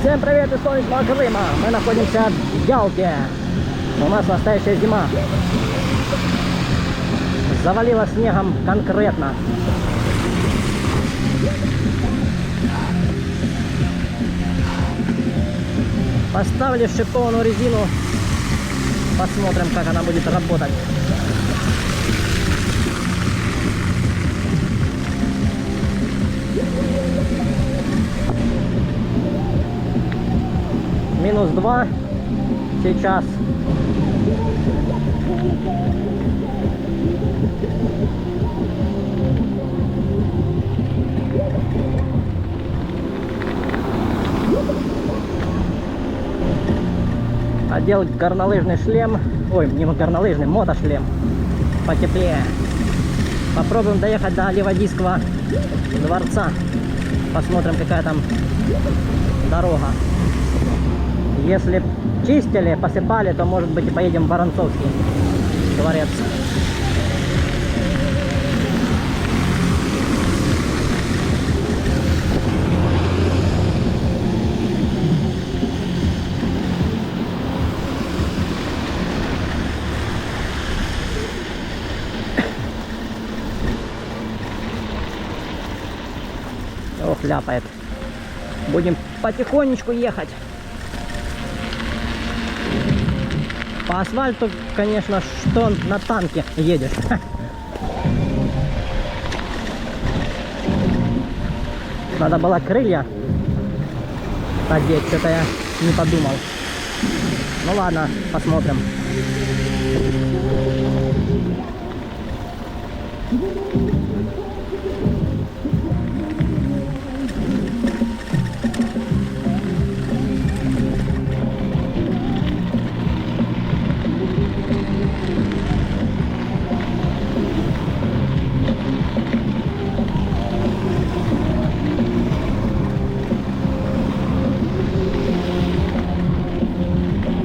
Всем привет из солнечного Крыма. Мы находимся в Ялте. У нас настоящая зима. Завалило снегом конкретно. Поставили шипованную резину. Посмотрим, как она будет работать. -2 сейчас. Одел горнолыжный шлем. Ой, не горнолыжный, мотошлем. Потеплее. Попробуем доехать до Ливадийского дворца. Посмотрим, какая там дорога. Если чистили, посыпали, то, может быть, и поедем в Воронцовский дворец. Ох, ляпает. Будем потихонечку ехать. По асфальту, конечно, что на танке едешь. Надо было крылья одеть, что-то я не подумал. Ну ладно, посмотрим.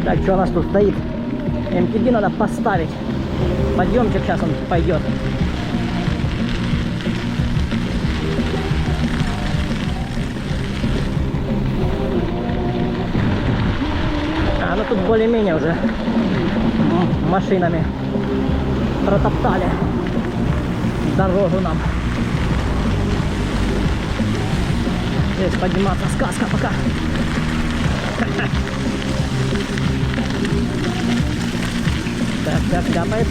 Так, что у нас тут стоит? МТБ надо поставить. Подъемчик сейчас он пойдет. А, ну тут более-менее уже машинами протоптали дорогу нам. Здесь подниматься сказка пока. Так, капает.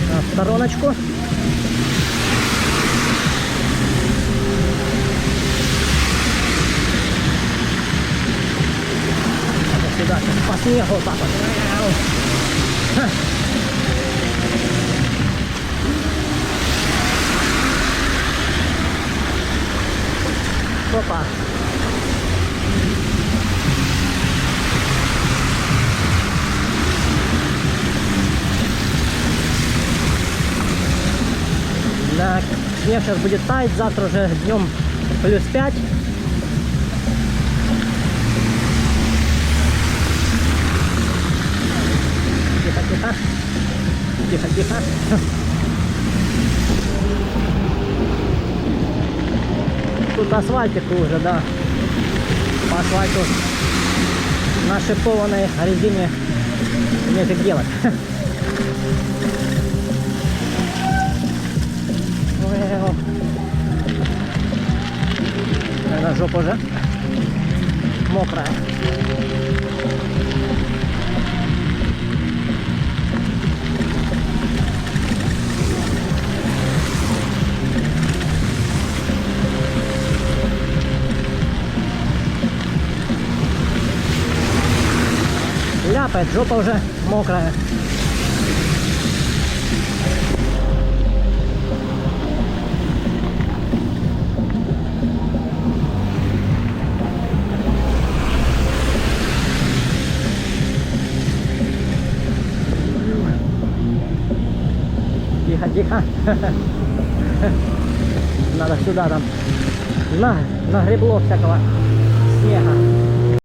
В стороночку. Сюда, по снегу, так вот. Опа. Да, снег сейчас будет таять, завтра уже днем +5. Тихо, тихо. Тихо. Тут асфальтик уже, да. По асфальту на шипованной резине нефиг делать. Наверное, жопа уже мокрая. Ляпает, жопа уже мокрая. Тихо. Надо сюда там. Нагребло всякого снега.